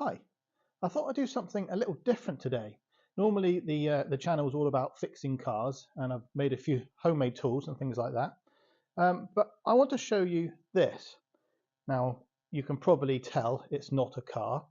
Hi, I thought I'd do something a little different today. Normally the channel is all about fixing cars, and I've made a few homemade tools and things like that. But I want to show you this. Now you can probably tell it's not a car.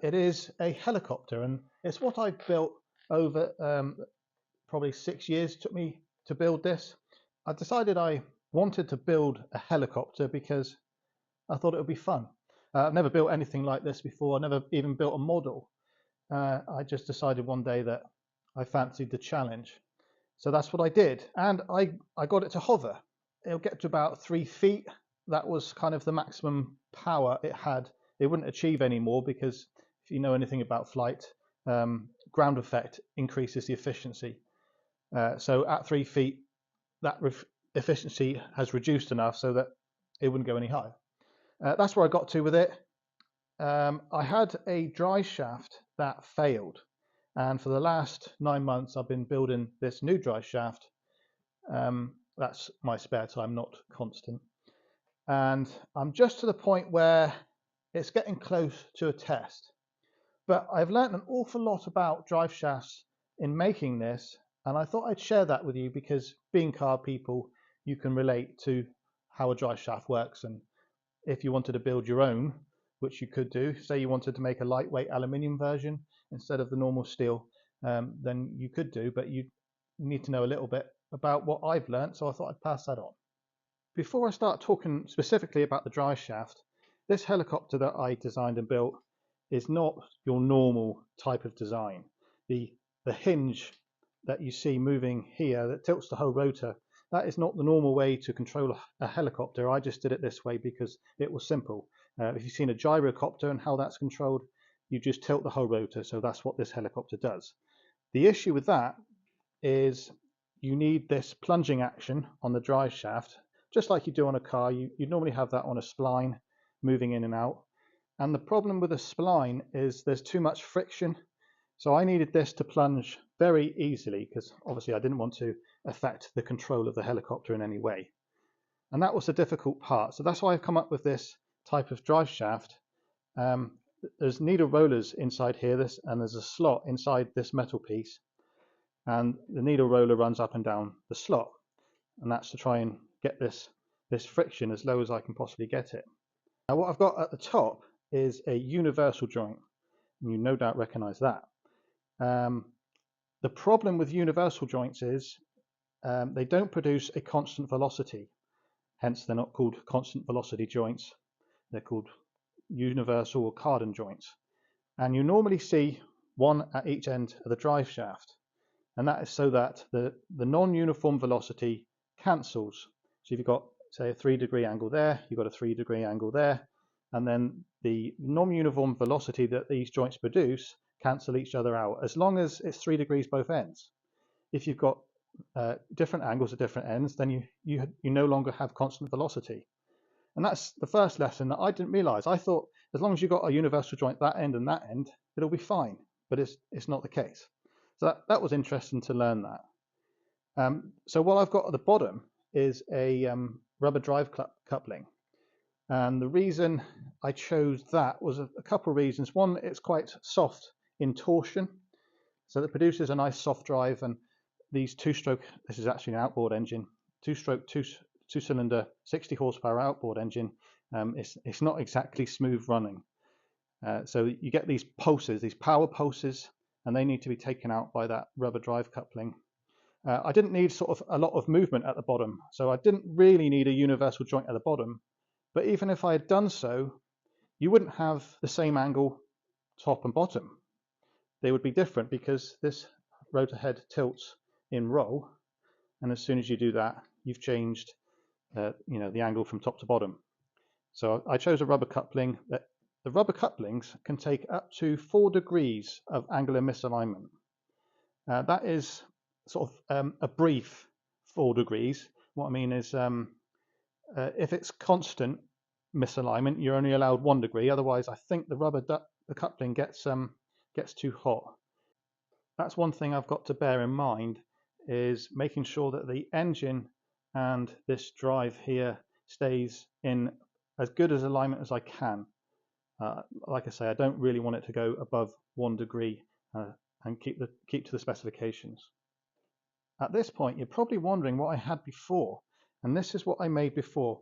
It is a helicopter, and it's what I've built over probably 6 years. It took me to build this. I decided I wanted to build a helicopter because I thought it would be fun. I've never built anything like this before. I never even built a model. I just decided one day that I fancied the challenge. So that's what I did. And I got it to hover. It'll get to about 3 feet. That was kind of the maximum power it had. It wouldn't achieve any more because if you know anything about flight, ground effect increases the efficiency. So at 3 feet, that efficiency has reduced enough so that it wouldn't go any higher. That's where I got to with it. I had a dry shaft that failed, and for the last 9 months I've been building this new dry shaft. That's my spare time, not constant, and I'm just to the point where it's getting close to a test. But I've learned an awful lot about drive shafts in making this, and I thought I'd share that with you because being car people, you can relate to how a dry shaft works. And if you wanted to build your own, which you could do, say you wanted to make a lightweight aluminium version instead of the normal steel, then you could do, but you need to know a little bit about what I've learned, so I thought I'd pass that on. Before I start talking specifically about the dry shaft, this helicopter that I designed and built is not your normal type of design. The hinge that you see moving here that tilts the whole rotor, that is not the normal way to control a helicopter. I just did it this way because it was simple. If you've seen a gyrocopter and how that's controlled, you just tilt the whole rotor. So that's what this helicopter does. The issue with that is you need this plunging action on the drive shaft, just like you do on a car. You normally have that on a spline moving in and out. And the problem with a spline is there's too much friction. So I needed this to plunge very easily because obviously I didn't want to affect the control of the helicopter in any way. And that was the difficult part. So that's why I've come up with this type of drive shaft. There's needle rollers inside here, and there's a slot inside this metal piece. And the needle roller runs up and down the slot. And that's to try and get this friction as low as I can possibly get it. Now what I've got at the top is a universal joint. And you no doubt recognize that. The problem with universal joints is they don't produce a constant velocity. Hence, they're not called constant velocity joints. They're called universal or cardan joints. And you normally see one at each end of the drive shaft. And that is so that the non-uniform velocity cancels. So if you've got, say, a 3-degree angle there, you've got a 3-degree angle there, and then the non-uniform velocity that these joints produce cancel each other out, as long as it's 3 degrees both ends. If you've got different angles at different ends, then you no longer have constant velocity. And that's the first lesson that I didn't realize. I thought as long as you've got a universal joint that end and that end, it'll be fine. But it's not the case. So that was interesting to learn that. So what I've got at the bottom is a rubber drive coupling. And the reason I chose that was a couple of reasons. One, it's quite soft in torsion, so that produces a nice soft drive. And these two-stroke, this is actually an outboard engine, two-stroke, two-cylinder, 60 horsepower outboard engine. It's not exactly smooth running. So you get these pulses, these power pulses, and they need to be taken out by that rubber drive coupling. I didn't need sort of a lot of movement at the bottom, so I didn't really need a universal joint at the bottom. But even if I had done so, you wouldn't have the same angle top and bottom. They would be different because this rotor head tilts in roll, and as soon as you do that, you've changed the angle from top to bottom. So I chose a rubber coupling. That the rubber couplings can take up to 4 degrees of angular misalignment. That is sort of a brief 4 degrees. What I mean is if it's constant misalignment, you're only allowed 1 degree. Otherwise, I think the coupling gets too hot. That's one thing I've got to bear in mind, is making sure that the engine and this drive here stays in as good as alignment as I can. Like I say, I don't really want it to go above 1 degree and keep to the specifications. At this point, you're probably wondering what I had before, and this is what I made before.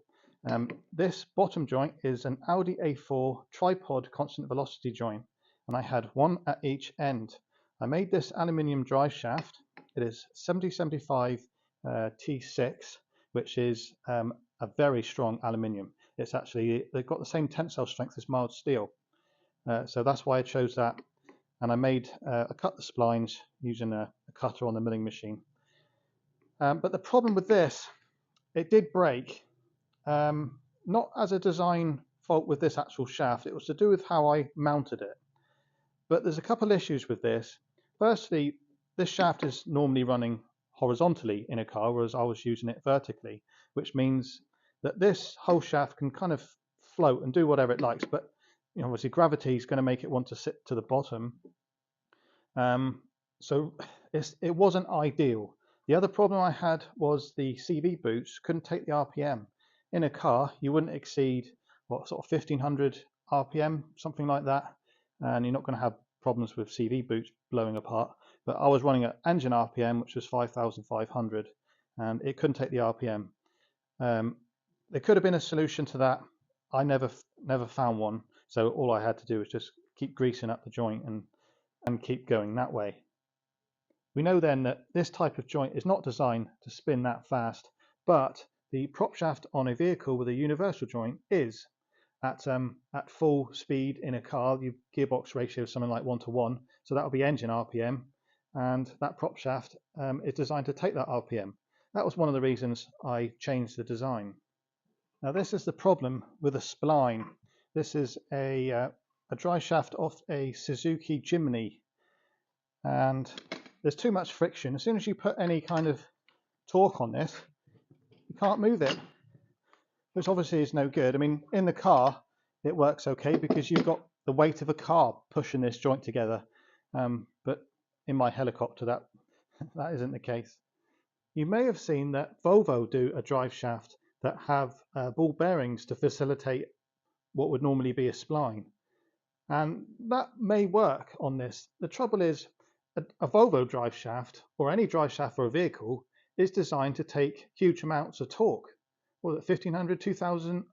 This bottom joint is an Audi A4 tripod constant velocity joint, and I had one at each end. I made this aluminium drive shaft. It is 7075 T6, which is a very strong aluminium. It's actually, they've got the same tensile strength as mild steel, so that's why I chose that. And I cut the splines using a cutter on the milling machine. But the problem with this, it did break. Not as a design fault with this actual shaft, it was to do with how I mounted it. But there's a couple issues with this. Firstly, this shaft is normally running horizontally in a car, whereas I was using it vertically, which means that this whole shaft can kind of float and do whatever it likes, but obviously gravity is going to make it want to sit to the bottom. So it wasn't ideal. The other problem I had was the CV boots couldn't take the RPM. In a car, you wouldn't exceed, what, sort of 1500 RPM, something like that, and you're not going to have problems with CV boots blowing apart. But I was running at engine RPM, which was 5500, and it couldn't take the RPM. There could have been a solution to that. I never found one, so all I had to do was just keep greasing up the joint and keep going that way. We know then that this type of joint is not designed to spin that fast, but the prop shaft on a vehicle with a universal joint is. At full speed in a car, your gearbox ratio is something like 1:1, so that will be engine RPM, and that prop shaft is designed to take that RPM. That was one of the reasons I changed the design. Now this is the problem with a spline. This is a drive shaft off a Suzuki Jimny, and there's too much friction. As soon as you put any kind of torque on this, you can't move it, which obviously is no good. I mean, in the car, it works okay because you've got the weight of a car pushing this joint together. But in my helicopter, that isn't the case. You may have seen that Volvo do a drive shaft that have ball bearings to facilitate what would normally be a spline. And that may work on this. The trouble is, a Volvo drive shaft, or any drive shaft for a vehicle, is designed to take huge amounts of torque. Well, 1500, 2000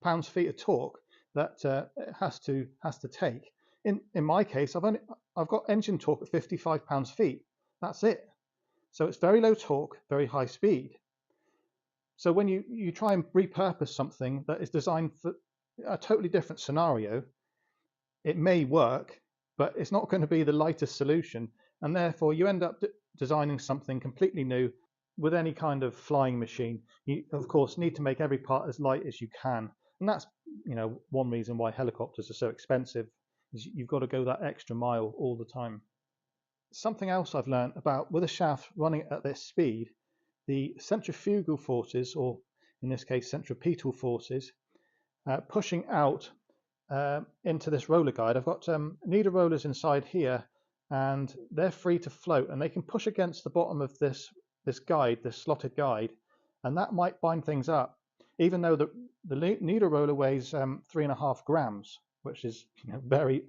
pounds-feet of torque that it has to take. In my case, I've got engine torque at 55 pounds-feet. That's it. So it's very low torque, very high speed. So when you try and repurpose something that is designed for a totally different scenario, it may work, but it's not going to be the lightest solution, and therefore you end up designing something completely new. With any kind of flying machine, you of course need to make every part as light as you can, and that's one reason why helicopters are so expensive, is you've got to go that extra mile all the time. Something else I've learned about with a shaft running at this speed, the centrifugal forces, or in this case centripetal forces, pushing out into this roller guide. I've got needle rollers inside here, and they're free to float, and they can push against the bottom of this guide, this slotted guide, and that might bind things up, even though the needle roller weighs 3.5 grams, which is very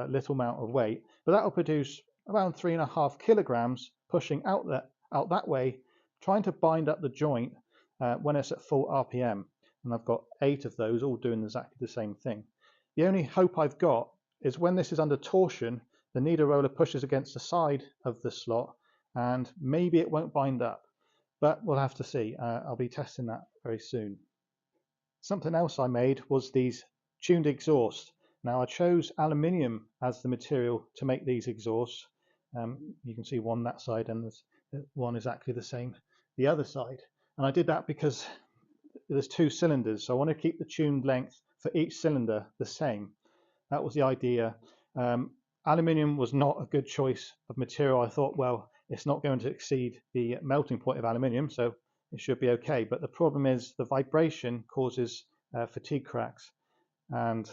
little amount of weight, but that will produce around 3.5 kilograms pushing out that way, trying to bind up the joint when it's at full RPM. And I've got 8 of those all doing exactly the same thing. The only hope I've got is when this is under torsion, the needle roller pushes against the side of the slot, and maybe it won't bind up, but we'll have to see. I'll be testing that very soon. Something else I made was these tuned exhausts. Now I chose aluminium as the material to make these exhausts. You can see one that side, and there's one exactly the same the other side, and I did that because there's 2 cylinders, so I want to keep the tuned length for each cylinder the same. That was the idea. Aluminium was not a good choice of material. I thought, well, it's not going to exceed the melting point of aluminium, so it should be okay. But the problem is the vibration causes fatigue cracks, and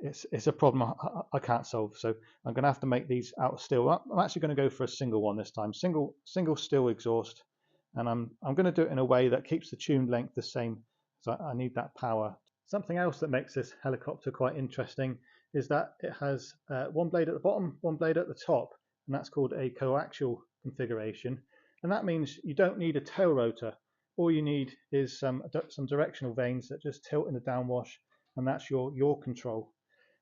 it's a problem I can't solve. So I'm going to have to make these out of steel. I'm actually going to go for a single one this time, single steel exhaust, and I'm going to do it in a way that keeps the tuned length the same. So I need that power Something else that makes this helicopter quite interesting is that it has one blade at the bottom, one blade at the top, and that's called a coaxial configuration. And that means you don't need a tail rotor. All you need is some directional vanes that just tilt in the downwash, and that's your control.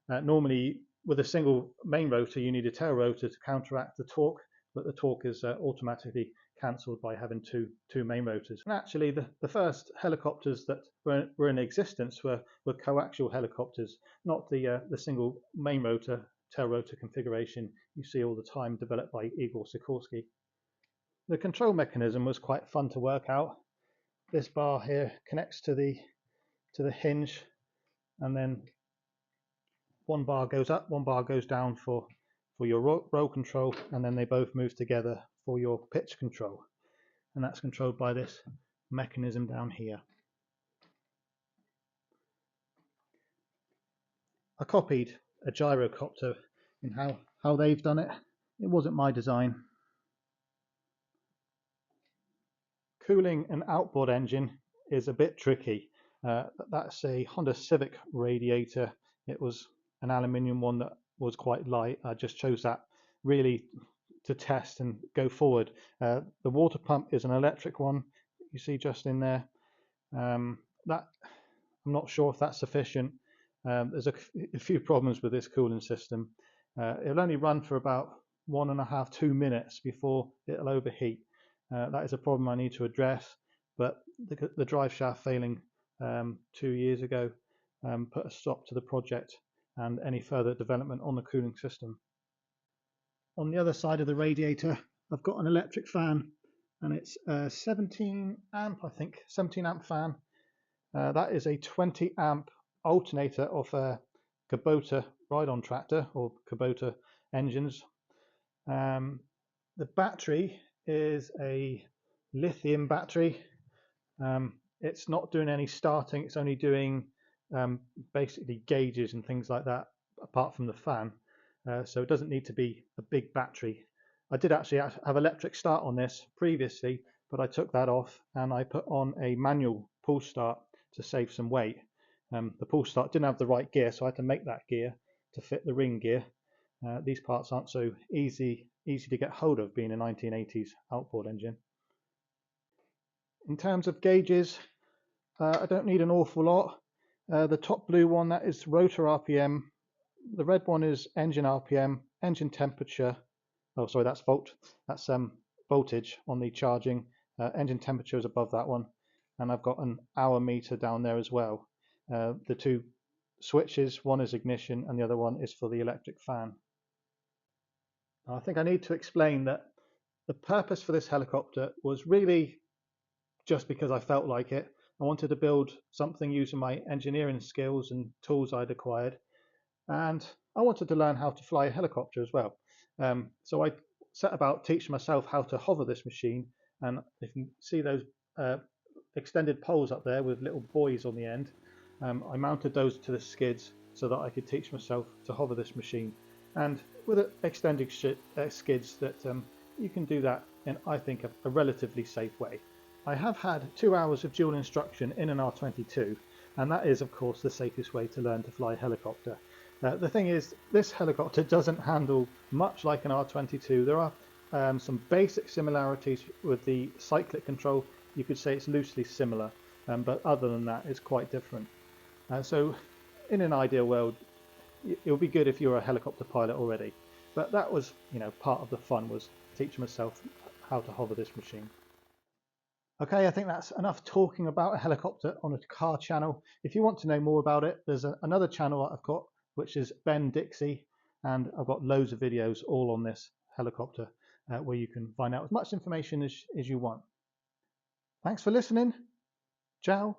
Normally, with a single main rotor, you need a tail rotor to counteract the torque, but the torque is automatically cancelled by having two main rotors. And actually, the first helicopters that were in existence were coaxial helicopters, not the single main rotor, tail rotor configuration you see all the time developed by Igor Sikorsky. The control mechanism was quite fun to work out. This bar here connects to the hinge, and then one bar goes up, one bar goes down for your roll control, and then they both move together for your pitch control, and that's controlled by this mechanism down here. I copied a gyrocopter in how they've done it. It wasn't my design. Cooling an outboard engine is a bit tricky. That's a Honda Civic radiator. It was an aluminium one that was quite light. I just chose that really to test and go forward. The water pump is an electric one, you see just in there. That I'm not sure if that's sufficient. There's a few problems with this cooling system. It'll only run for about 1.5 to 2 minutes before it'll overheat. That is a problem I need to address, but the drive shaft failing 2 years ago put a stop to the project and any further development on the cooling system. On the other side of the radiator, I've got an electric fan, and it's a 17 amp, I think, 17 amp fan. That is a 20 amp alternator of a Kubota ride-on tractor or Kubota engines. The battery is a lithium battery. It's not doing any starting, it's only doing basically gauges and things like that apart from the fan. So it doesn't need to be a big battery. I did actually have electric start on this previously, but I took that off and I put on a manual pull start to save some weight. The pull start didn't have the right gear, so I had to make that gear to fit the ring gear. These parts aren't so easy to get hold of, being a 1980s outboard engine. In terms of gauges, I don't need an awful lot. The top blue one, that is rotor RPM. The red one is engine RPM, engine temperature. Oh, sorry, that's voltage on the charging. Engine temperature is above that one, and I've got an hour meter down there as well. The two switches, one is ignition and the other one is for the electric fan. I think I need to explain that the purpose for this helicopter was really just because I felt like it. I wanted to build something using my engineering skills and tools I'd acquired, and I wanted to learn how to fly a helicopter as well. So I set about teaching myself how to hover this machine, and if you see those extended poles up there with little buoys on the end, I mounted those to the skids so that I could teach myself to hover this machine. And with extended skids, that you can do that in, I think, a relatively safe way. I have had 2 hours of dual instruction in an R22, and that is of course the safest way to learn to fly a helicopter. The thing is, this helicopter doesn't handle much like an R22. There are some basic similarities with the cyclic control. You could say it's loosely similar, but other than that it's quite different. So in an ideal world, it would be good if you're a helicopter pilot already, but that was, part of the fun, was teaching myself how to hover this machine. Okay, I think that's enough talking about a helicopter on a car channel. If you want to know more about it, there's another channel I've got, which is Ben Dixie, and I've got loads of videos all on this helicopter where you can find out as much information as you want. Thanks for listening. Ciao.